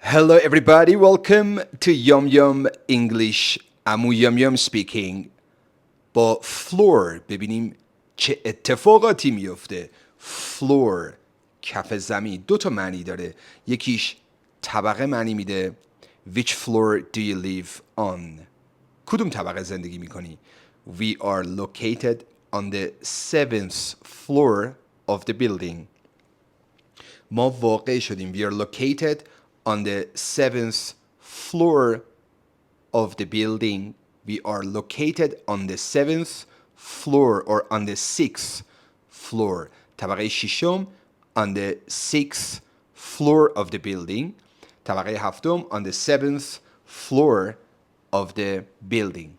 Hello everybody, welcome to Yum Yum English. امو یام یام speaking. با floor ببینیم چه اتفاقاتی میفته. floor کف زمین دو تا معنی داره. یکیش طبقه معنی میده. Which floor do you live on? کدوم طبقه زندگی میکنی؟ We are located on the 7th floor of the building. ما واقع شدیم. We are located on the 7th floor of the building. We are located on the 7th floor or on the 6th floor. طبقه ششم on the 6th floor of the building. طبقه هفتم on the 7th floor of the building.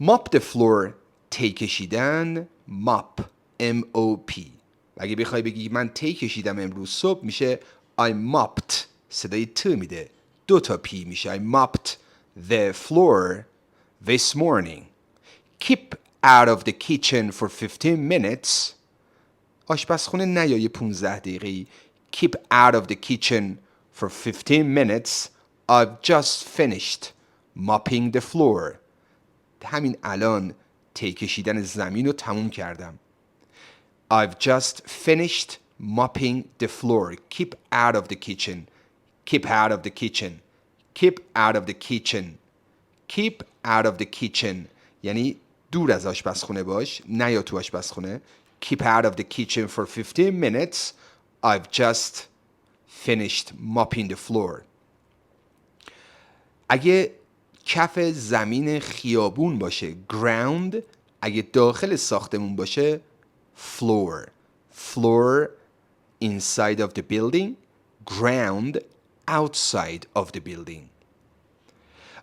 mop the floor تی کشیدن. mop M-O-P. اگه بخوای بگی من تی کشیدم امروز صبح میشه I mopped. صدای ت میده. دو تا پی میشه I mopped the floor this morning. Keep out of the kitchen for 15 minutes. آشپزخونه نیای 15 دقیقه. Keep out of the kitchen for 15 minutes. I've just finished mopping the floor. همین الان تی کشیدن زمین رو تموم کردم. I've just finished mopping the floor. Keep out of the kitchen. Keep out of the kitchen. Keep out of the kitchen. Keep out of the kitchen. یعنی دور از آشپزخونه باش. نیا تو آشپزخونه. Keep out of the kitchen for 15 minutes. I've just finished mopping the floor. اگه کف زمین خیابون باشه ground. اگه داخل ساختمون باشه floor. Floor inside of the building. Ground outside of the building.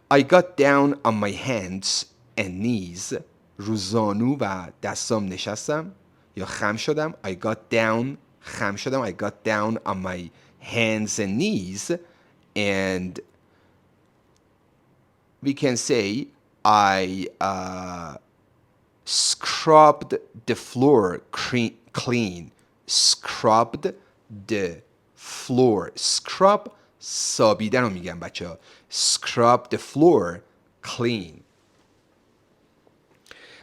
I got down on my hands and knees. رو زانو و دستام نشستم یا خم شدم. I got down. خم شدم. I got down on my hands and knees and we can say I scrubbed the floor clean. Scrubbed the floor. Scrub سابیدن رو میگن بچه ها. Scrub the floor clean.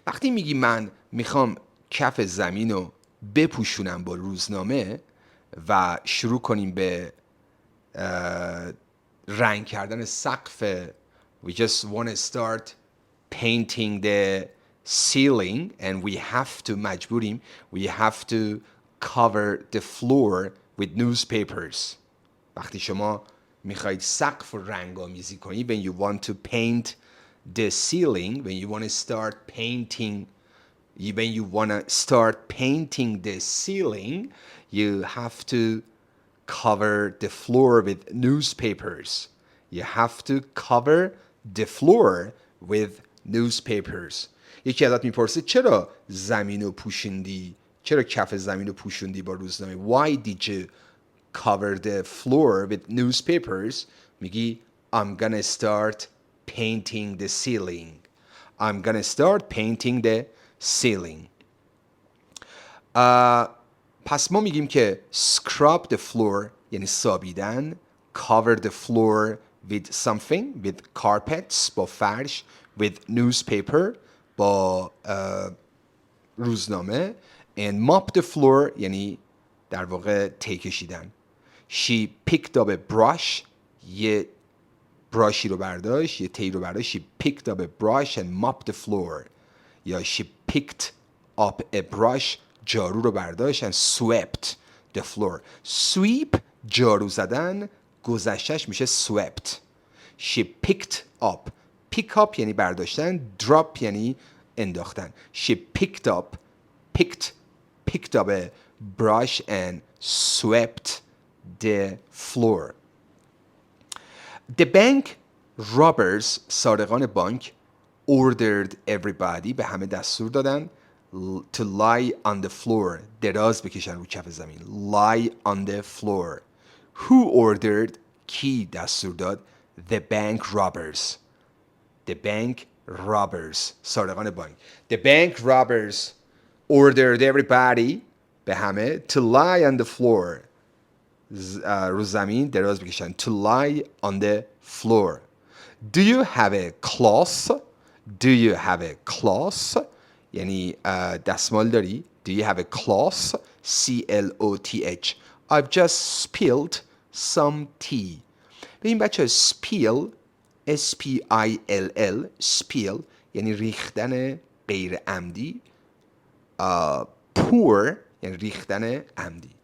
وقتی میگی من میخوام کف زمین رو بپوشونم با روزنامه و شروع کنیم به رنگ کردن سقف. We just want to start painting the ceiling and we have to مجبوریم we have to cover the floor with newspapers. وقتی شما میخواید سقف رو رنگ‌آمیزی کنی when you want to paint the ceiling, when you want to start painting the ceiling, you have to cover the floor with newspapers. You have to cover the floor with newspapers. یکی ازت میپرسه چرا زمین رو پوشوندی؟ چرا کف زمین رو پوشوندی با روزنامه؟ Why did you cover the floor with newspapers? میگی I'm gonna start painting the ceiling. I'm gonna start painting the ceiling. پس ما میگیم که scrub the floor یعنی سابیدن. Cover the floor with something, with carpets با فرش, with newspaper با روزنامه, and mop the floor یعنی در واقع تی کشیدن. She picked up a brush. یه براشی رو برداشت. یه تی رو برداشت. She picked up a brush and mopped the floor. یا she picked up a brush. جارو رو برداشت and swept the floor. Sweep جارو زدن. گذشتش میشه swept. She picked up. Pick up یعنی برداشتن. Drop یعنی انداختن. She picked up a brush and swept the floor. The bank robbers, سارقان بانک, ordered everybody, به همه دستور دادن to lie on the floor, دراز بکشن رو کف زمین. Lie on the floor. Who ordered? کی دستور داد؟ The bank robbers. The bank robbers, سارقان بانک. The bank robbers ordered everybody, به همه, to lie on the floor. رو زمین دراز بکشن. To lie on the floor. Do you have a cloth? Do you have a cloth? یعنی دستمال داری؟ Do you have a cloth? C-L-O-T-H. I've just spilled some tea. به این بچه spill S-P-I-L-L spill یعنی ریختن غیر عمدی. pour یعنی ریختن عمدی.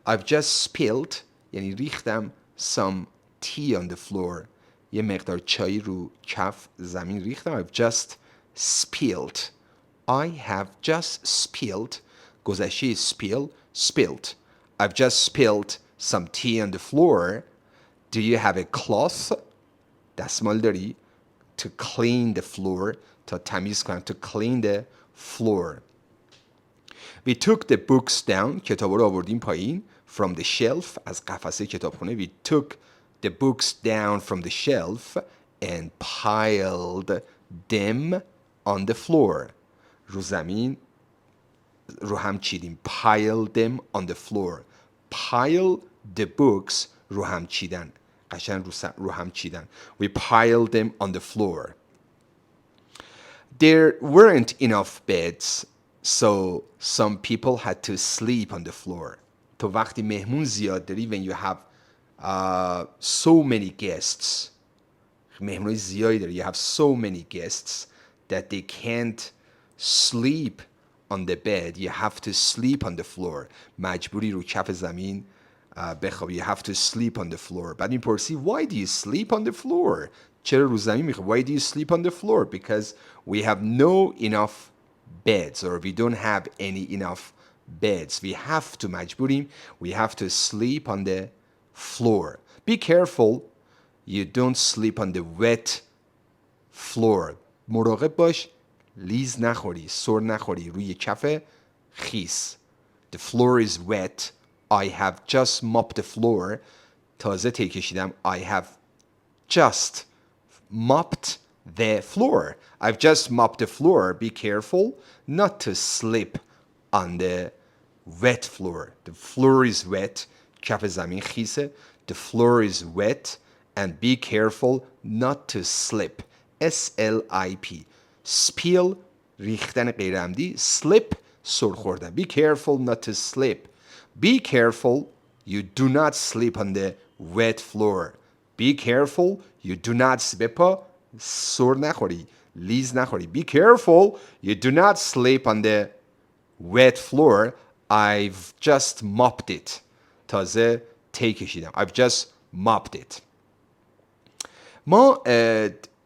I've just spilled یعنی ریختم some tea on the floor. یه مقدار چای رو کف زمین ریختم. I've just spilled. I have just spilled. گذشته spill spilled. I've just spilled some tea on the floor. Do you have a cloth? دستمال داری؟ To clean the floor. تا تمیز کنم. To clean the floor. We took the books down. کتابا رو آوردیم پایین. From the shelf. از قفسه کتابخونه. We took the books down from the shelf and piled them on the floor. رو زمین رو هم چیدیم. Pile them on the floor. Pile the books رو هم چیدن. قشنگ رو هم چیدن. We piled them on the floor. There weren't enough beds, so some people had to sleep on the floor. تو وقتی مهمون زیاد داری when you have so many guests مهمونای زیادی داری you have so many guests that they can't sleep on the bed you have to sleep on the floor مجبوری رو کف زمین بخوابی you have to sleep on the floor بعد میپرسی why do you sleep on the floor چرا رو زمین میخوابی why do you sleep on the floor because we have no enough beds or we don't have any enough beds we have to مجبوریم we have to sleep on the floor be careful you don't sleep on the wet floor مراقب باش لیز نخوری سر نخوری روی کف خیس the floor is wet I have just mopped the floor تازه تی کشیدم I have just mopped the floor I've just mopped the floor be careful not to slip on the wet floor the floor is wet کف زمین خیسه the floor is wet and be careful not to slip S-L-I-P spill ریختن غیر عمدی slip سر خوردن be careful not to slip be careful you do not sleep on the wet floor be careful you do not بپا سر نخوری لیز نخوری be careful you do not sleep on the wet floor I've just mopped it تازه تی کشیدم I've just mopped it ما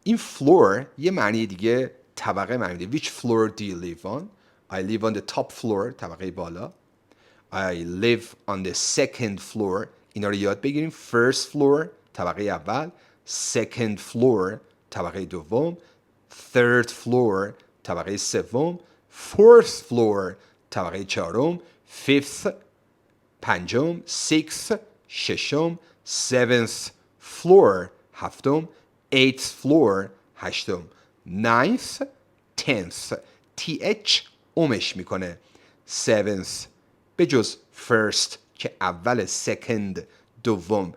این floor یه معنی دیگه طبقه معنی دیگه which floor do you live on I live on the top floor طبقه بالا I live on the second floor اینا رو یاد بگیریم first floor طبقه اول second floor طبقه دوم third floor طبقه سوم fourth floor طبقه چهارم fifth پنجم sixth ششم seventh floor هفتم eighth floor هشتم ninth tenth th امش میکنه seventh به جز first که اول second دوم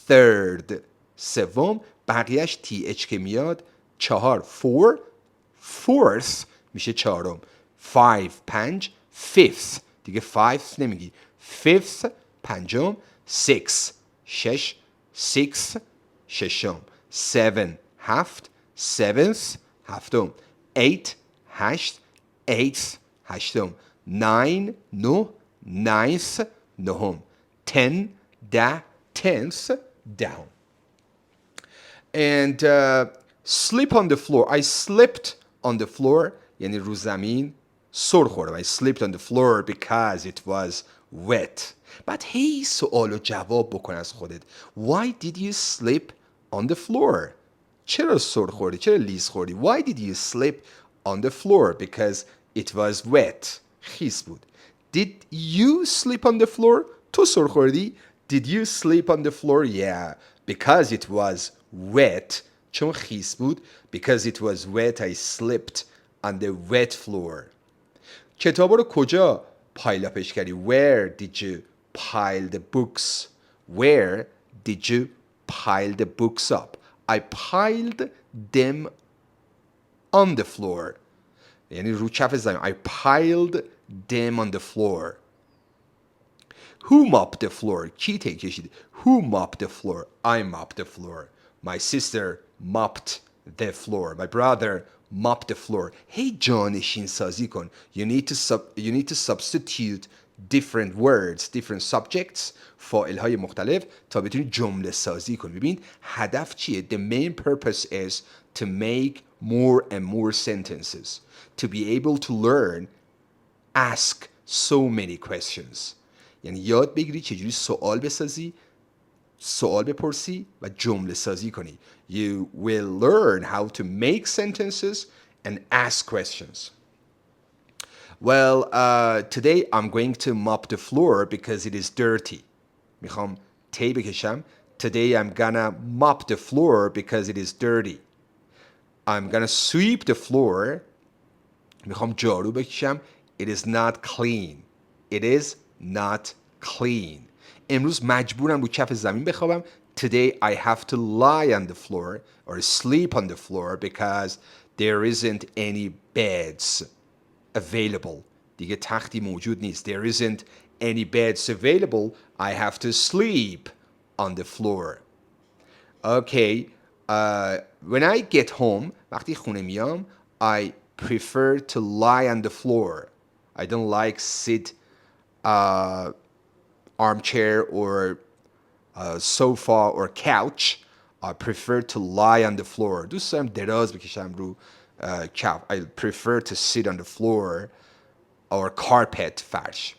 third سوم بقیهش th که میاد چهار four fourth میشه چهارم five پنج fifth دیگه fifth نمیگی fifth پنجم six شش sixth ششم seven هفت seventh هفتم eight هشت eighth هشتم nine نه ninth نهم ten ده tenth down and sleep on the floor I slept on the floor یعنی رو زمین سر خوردم I slept on the floor because it was wet بعد هی سوال و جواب بکن از خودت why did you sleep on the floor چرا سر خوردی چرا لیز خوردی why did you sleep on the floor because it was wet خیس بود did you sleep on the floor تو سر خوردی did you sleep on the floor yeah because it was wet چون خیس بود because it was wet I slept on the wet floor کتابا رو کجا پایل اپش کردی where did you pile the books Where did you pile the books up? I piled them on the floor. یعنی رو کف زمین. I piled them on the floor. Who mopped the floor? کی تی کشید؟ Who mopped the floor? I mopped the floor. My sister mopped the floor. My brother mopped the floor. هی جانشین سازی کن. You need to substitute different words, different subjects, فاعل های مختلف تا بتونی جمله سازی کن. ببین هدف چیه؟ The main purpose is to make more and more sentences. To be able to learn, ask so many questions. یعنی یاد بگیری چجوری سوال بسازی، سوال بپرسی و جمله سازی کنی. You will learn how to make sentences and ask questions. Well, today I'm going to mop the floor because it is dirty. میخوام تی بکشم. Today I'm gonna mop the floor because it is dirty. I'm gonna sweep the floor. میخوام جارو بکشم. It is not clean. It is not clean. امروز مجبورم رو کف زمین بخوابم. Today I have to lie on the floor or sleep on the floor because there isn't any beds available. دیگه تختی موجود نیست. There isn't any beds available. I have to sleep on the floor. Okay. When I get home, وقتی خونه میام, I prefer to lie on the floor. I don't like sit armchair or sofa or couch. I prefer to lie on the floor. دوست دارم دراز بکشم رو کف. I prefer to sit on the floor or carpet, فرش.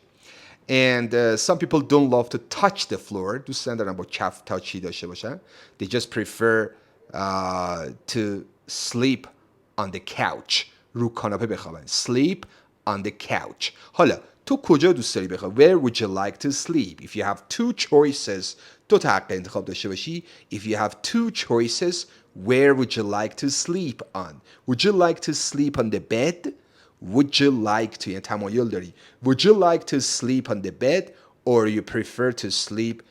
And some people don't love to touch the floor. دوست ندارن با کف تاچی داشته باشن. They just prefer to sleep on the couch. رو کاناپه بخوابن. Sleep on the couch. حالا تو کجا دوست داری بخواب؟ Where would you like to sleep? If you have two choices, دو تا حق انتخاب داشته باشی. If you have two choices, where would you like to sleep on? Would you like to sleep on the bed? Would you like to, یعنی تمایل داری. Would you like to sleep on the bed or you prefer to sleep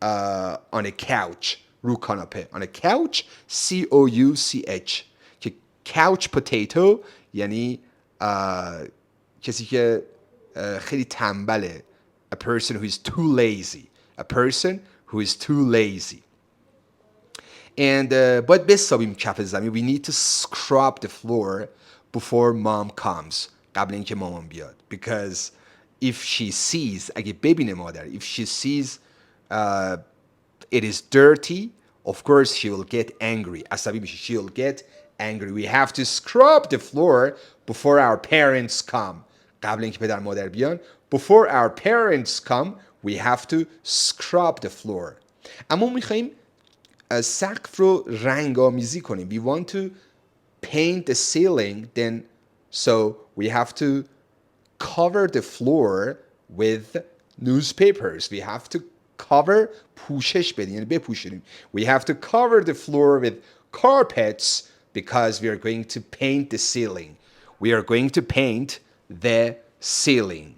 on a couch? رو کاناپه. On a couch, C-O-U-C-H. که couch potato یعنی کسی که خیلی تنبله. A person who is too lazy. A person who is too lazy. And باید بسابیم کف زمین. We need to scrub the floor before mom comes. قبل اینکه مامان بیاد. Because if she sees, اگه ببینه مادر, if she sees it is dirty, of course she will get angry. عصبی میشه. She will get angry. We have to scrub the floor before our parents come. قبل اینکه پدر مادر بیان. Before our parents come, we have to scrub the floor. اما میخواییم سقف رو رنگ‌آمیزی کنیم. We want to paint the ceiling, then so we have to cover the floor with newspapers. We have to cover, پوشش بدیم یعنی بپوشونیم. We have to cover the floor with carpets because we are going to paint the ceiling. We are going to paint the ceiling.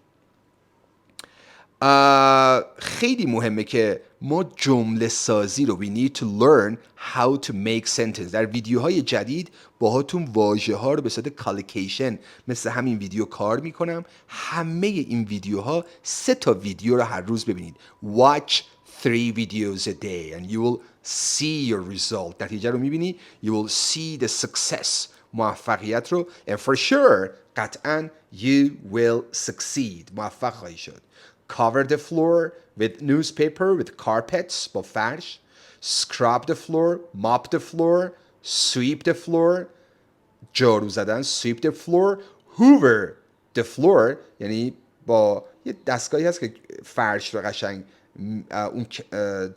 خیلی مهمه که ما جمله سازی رو we need to learn how to make sentence. در ویدیوهای جدید باهاتون واژه ها رو به صورت collocation مثل همین ویدیو کار میکنم. همه این ویدیوها 3 تا ویدیو رو هر روز ببینید. Watch 3 videos a day and you will see your result. نتیجه رو میبینی. You will see the success. موفقیت رو and for sure قطعا you will succeed. موفق خواهی شد. Cover the floor with newspaper, with carpets, با فرش. Scrub the floor, mop the floor, sweep the floor. جارو زدن, sweep the floor. Hoover the floor, یعنی با یه دستگاهی هست که فرش رو قشنگ اون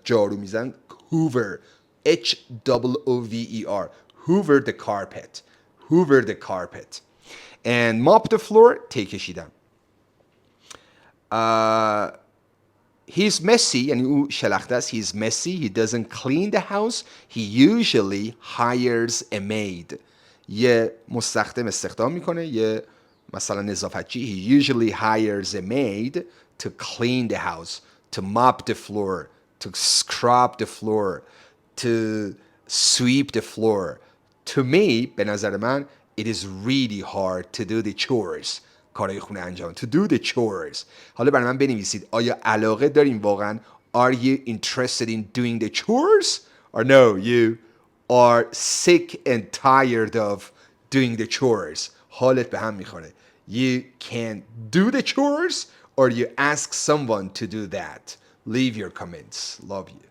جارو میزن. Hoover, H-O-O-V-E-R. Hoover the carpet. Hoover the carpet. And mop the floor, تی کشیدم. He's messy یعنی او شلخته است. He's messy. He doesn't clean the house. He usually hires a maid. یه مستخدم استخدام میکنه. یه مثلا نظافتچی. He usually hires a maid to clean the house, to mop the floor, to to scrub the floor, to sweep the floor. To me, به نظر من, it is really hard to do the chores. کارهای خونه انجام. To do the chores. حالا برای من بنویسید آیا علاقه داریم واقعا؟ Are you interested in doing the chores? Or no, you are sick and tired of doing the chores. حالت به هم میخوره. You can't do the chores or you ask someone to do that. Leave your comments. Love you.